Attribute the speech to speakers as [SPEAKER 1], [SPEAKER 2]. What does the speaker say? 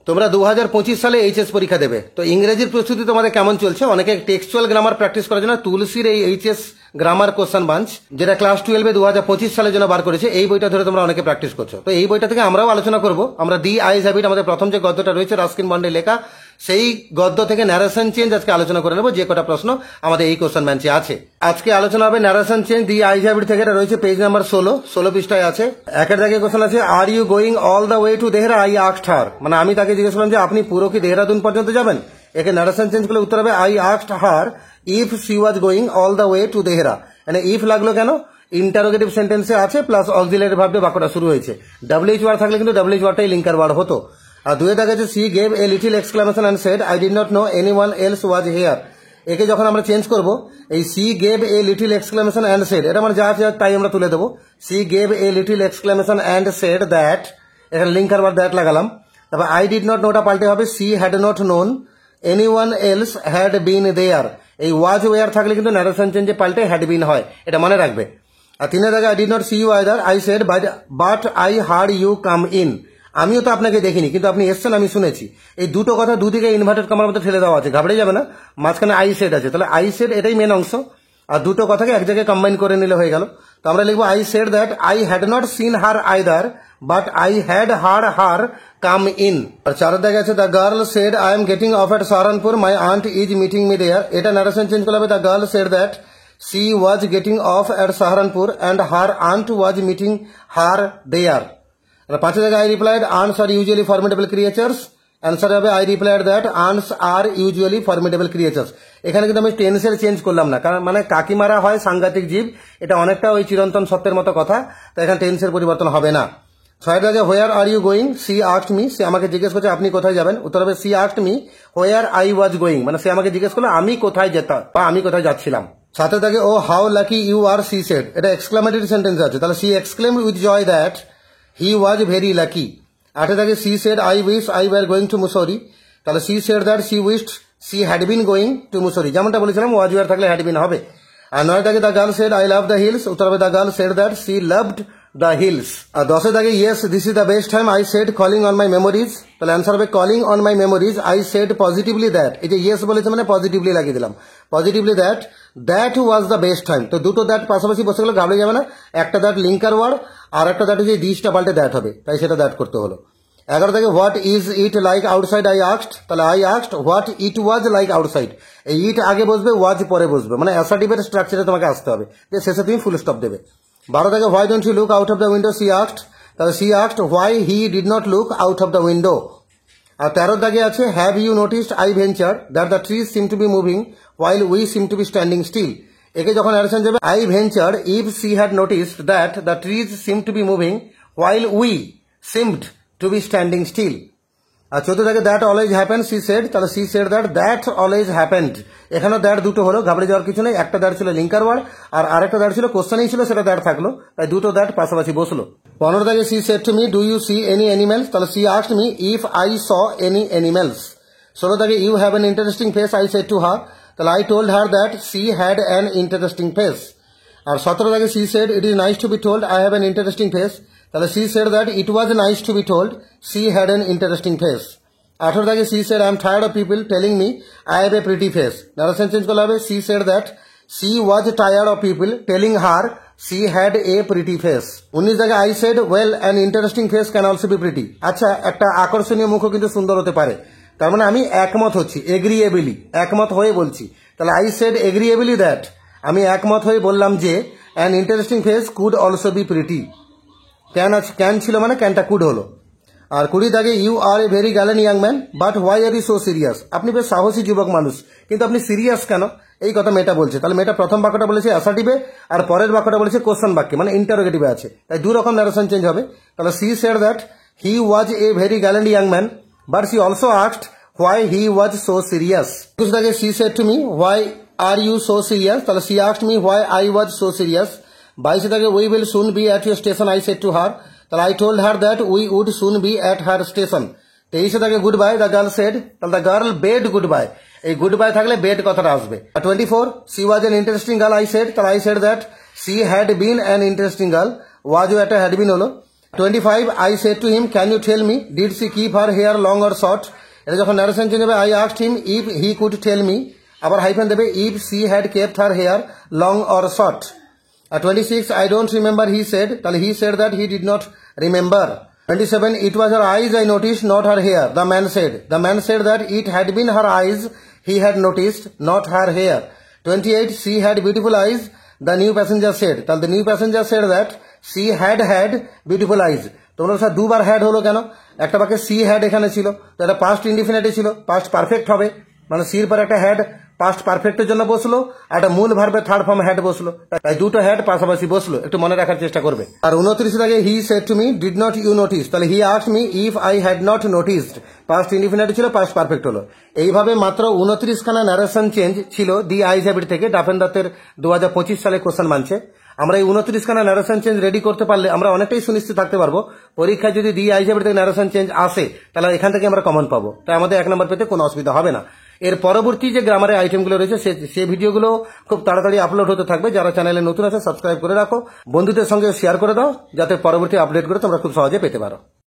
[SPEAKER 1] তোমরা 2025 সালে এইচএস পরীক্ষা দেবে, তো ইংরেজির প্রস্তুতি তোমাদের কেমন চলছে? অনেকে টেক্সচুয়াল গ্রামার প্র্যাকটিস করার জন্য তুলসীর এই এইচএস গ্রামার কোশ্চেন বাঞ্চ, যেটা ক্লাস 12-এ 2025 সালের জন্য বার করেছে, এই বইটা ধরে তোমরা অনেকে প্র্যাকটিস করছো। তো এই বইটা থেকে আমরাও আলোচনা করব। আমরা দি আইজ হ্যাবিট, আমাদের প্রথম যে গদ্যটা রয়েছে রাস্কিন বন্ডে লেখা, সেই গদ্য থেকে ন্যারেশন চেঞ্জ আজকে আলোচনা করে নেবো, যে কটা প্রশ্ন আমাদের এই কোশ্চেন ব্যাঞ্চে আছে। আজকে আলোচনা হবে ন্যারেশন চেঞ্জ দি আইজ হ্যাবিট থেকে। এটা রয়েছে পেজ নাম্বার 16 পৃষ্ঠায় আছে। একের জায়গায় কোশ্চেন আছে, are you going all the way to Dehra? I asked her, মানে আমি তাকে জিজ্ঞেস করলাম যে আপনি পুরো কি দেহরাদুন পর্যন্ত যাবেন? একে ন্যারেশন চেঞ্জ করলে উত্তর হবে I asked her if she was going all the way to Dehra. মানে ইফ লাগলো কেন? ইন্টারোগেটিভ সেন্টেন্সে আছে, প্লাস অক্সিলারি ভার্ব দিয়ে বাক্যটা শুরু হয়েছে। ডাব্লিউএইচ ওয়ার্ড থাকলে কিন্তু ডাব্লিউএইচ ওয়ার্ডটাই লিঙ্কার ওয়ার্ড হতো। আর দুয়ে দেখা যাচ্ছে, she gave a little exclamation and said I did not know anyone else was here. একে যখন আমরা চেঞ্জ করব, এই she gave a little exclamation and said, এটা মানে যা আছে তাই আমরা তুলে দেবো। She gave a little exclamation and said that, এখানে লিঙ্কার ওয়ার্ড দ্যাট লাগালাম। তারপর আই ডিড নট নোটা পাল্টে হবে she had not known anyone else had been there. এই ওয়াজ ওয়ার থাকলে কিন্তু ন্যারেশন চেঞ্জে পাল্টে হ্যাড বিন হয়, এটা মনে রাখবে। আর তিনের জায়গায় I did not see you either, I said but I heard you come in. আমিও তো আপনাকে দেখিনি, কিন্তু আপনি এসছেন আমি শুনেছি। এই দুটো কথা দুদিকে ইনভার্টেড কমার মধ্যে ঠেলে দেওয়া আছে, ঘাবড়ে যাবে না। মাঝখানে আই সেড আছে, তাহলে আই সেড এটাই মেন অংশ, আর দুটো কথাকে এক জায়গায় কম্বাইন করে নিলে হয়ে গেল। তো আমরা লিখবো I said that I had not seen her either but I had heard her come in. আর চারের জায়গায় আছে, the girl said I am getting off at Saharanpur my aunt is meeting me there. এটা ন্যারেশন চেঞ্জ করলে হবে, the girl said that she was getting off at Saharanpur and her aunt was meeting her there. পাঁচের জায়গায় I replied ants are usually formidable creatures. Answer হবে I replied that ants are usually formidable creatures. এখানে কিন্তু আমি টেন্সের change করলাম না, কারণ মানে কাকিমারা হয় সাংঘাতিক জীব, এটা অনেকটা ওই চিরন্তন সত্যের মতো কথা, তো এখানে টেন্সের পরিবর্তন হবে না। ছয়ের জায়গায় where are you going, she asked me, সে আমাকে জিজ্ঞেস করছে আপনি কোথায় যাবেন। উত্তর হবে she asked me where I was going, মানে সে আমাকে জিজ্ঞেস করলো আমি কোথায় যেতাম বা আমি কোথায় যাচ্ছিলাম। সাথে থাকে oh how lucky you are, she said, এটা এক্সক্লামেটরি সেন্টেন্স আছে, তাহলে she exclaimed with joy that he was very lucky. আটে থাকে she said I wish I were going to Mussoorie, তাহলে she said that she wished she had been going to Mussoorie, যেমনটা বলেছিলাম was were থাকলে had been হবে। আর নয় থাকে the girl said I love the hills, উত্তর হবে the girl said that she loved the hills. আর দশে থাকে yes this is the best time I said calling on my memories, তাহলে অ্যান্সার হবে calling on my memories I said positively that. এই যে yes বলেছে মানে পজিটিভলি লাগিয়ে দিলাম, positively that that was the best time. তো দুটো দ্যাট পাশাপাশি বসে গেলে ঘাবড়ে যাবে না, একটা দ্যাট লিঙ্কার ওয়ার্ড আর একটা দ্যাট হচ্ছে দিসটা পাল্টে দ্যাট হবে, তাই সেটা দ্যাট করতে হলো। 11 থেকে what is it like outside I asked, তাহলে I asked what it was like outside. এই ইট আগে বসবে, ওয়াজ পরে বসবে, মানে অ্যাসার্টিভের স্ট্রাকচারে তোমাকে আসতে হবে, যে শেষে তুমি ফুল স্টপ দেবে। 12 থেকে why don't you look out of the window, she asked, তাহলে she asked why he did not look out of the window. আর 13 দাগে আছে have you noticed I venture that the trees seem to be moving while we seem to be standing still। একে যখন addition যাবে I venture if she had noticed that the trees seem to be moving while we seemed to be standing still। আর 14 দাগে that always happen she said, তাহলে she said that that always happened. এখানেও that দুটো হলো, ঘাবড়ে যাওয়ার কিছু নেই, একটা দ্যাট ছিল লিঙ্কার ওয়ার্ড আর আরেকটা দ্যাট ছিল কোশ্চেনেই ছিল, সেটা দ্যাট থাকলো, তাই দুটো দ্যাট পাশাপাশি বসলো। 15 দাগে she said to me do you see any animals, তাহলে she asked me if I saw any animals. 16 দাগে you have an interesting face I said to her, তাহলে I told her that she had an interesting face. আর 17 দাগে she said it is nice to be told I have an interesting face, তাহলে she said that it was nice to be told C had an interesting face. 18 দাগে she said I am tired of people telling me I have a pretty face, narration change করলে হবে C said that C was tired of people telling her she had a pretty face. 19 দাগে I said well an interesting face can also be pretty. আচ্ছা, একটা আকর্ষণীয় মুখও কিন্তু সুন্দর হতে পারে, তার মানে আমি একমত হচ্ছি, এগ্রিয়েবলি একমত হয়ে বলছি, তাহলে আই সেড এগ্রিয়েবলি দ্যাট আমি একমত হয়ে বললাম যে an interesting face could also be pretty. Can ছিল মানে ক্যানটা কুড হলো। আর 20 দাগে you are a very gallant young man but why are you so serious, আপনি বেশ সাহসী যুবক মানুষ, কিন্তু আপনি সিরিয়াস কেন, এই কথা মেয়েটা বলছে। তাহলে মেয়েটা প্রথম বাক্যটা বলেছে অ্যাসার্টিভে আর পরের বাক্যটা বলেছে কোশ্চেন বাক্যে, মানে ইন্টারোগেটিভে আছে, তাই দু রকম ন্যারেশন চেঞ্জ হবে। তাহলে she said that he was a very gallant young man but she also asked why he was so serious. 21 দাগে she said to me why are you so serious, তাহলে she asked me why I was so serious. 22 দাগে we will soon be at your station I said to her, তাহলে I told her that we would soon be at her station. 23 দাগে good bye the girl said, তাহলে the girl bade goodbye, এই goodbye থাকলে bade কথাটা আসবে। 24 she was an interesting girl I said, তাহলে I said that she had been an interesting girl, was ও একটা had বিন হলো। 25, I said to him, can you tell me, did she keep her hair long or short? এটা যখন narration change হবে, I asked him if he could tell me, আবার hyphen দেবে, if she had kept her hair long or short. At 26, I don't remember, he said, তাহলে he said that he did not remember. 27, it was her eyes I noticed, not her hair, the man said. The man said that it had been her eyes he had noticed, not her hair. 28, she had beautiful eyes, the new passenger said. তাহলে the new passenger said that she had beautiful eyes. তোমরা sir দুবার had হলো কেন? একটা বাক্যে she had এখানে ছিল, তো এটা পাস্ট ইনডিফিনিটে ছিল, পাস্ট পারফেক্ট হবে, মানে সির পর একটা হ্যাড পাস্ট পারফেক্টের জন্য বসলো, আর একটা মূল ভার্বের থার্ড ফর্ম হ্যাড বসলো, তাই দুটো হ্যাড পাশাপাশি বসলো, একটু মনে রাখার চেষ্টা করবে। আর 29 আগে he said to me did not you notice, তাহলে he asked me if I had not noticed, past indefinite ছিল, পাস্ট পারফেক্ট হলো। এইভাবে মাত্র 29 খানা ন্যারেশন চেঞ্জ ছিল দি আইজ হ্যাবিট থেকে ডাফেন দাত্তের 2025 সালে কোশ্চেন মানছে। আমরা এই 29 খানা ন্যারেশন চেঞ্জ রেডি করতে পারলে আমরা অনেকটাই সুনিশ্চিত থাকতে পারবো পরীক্ষায় যদি দি আইজ হ্যাবিট থেকে ন্যারেশন চেঞ্জ আসে তাহলে এখান থেকে আমরা কমন পাবো, তাই আমাদের 1 নম্বর পেতে কোনো অসুবিধা হবে না। এর পরবর্তী যে গ্রামারের আইটেমগুলো রয়েছে সে ভিডিওগুলো খুব তাড়াতাড়ি আপলোড হতে থাকবে। যারা চ্যানেলে নতুন আছে সাবস্ক্রাইব করে রাখো, বন্ধুদের সঙ্গে শেয়ার করে দাও, যাতে পরবর্তী আপডেটগুলো তোমরা খুব সহজে পেতে পারো।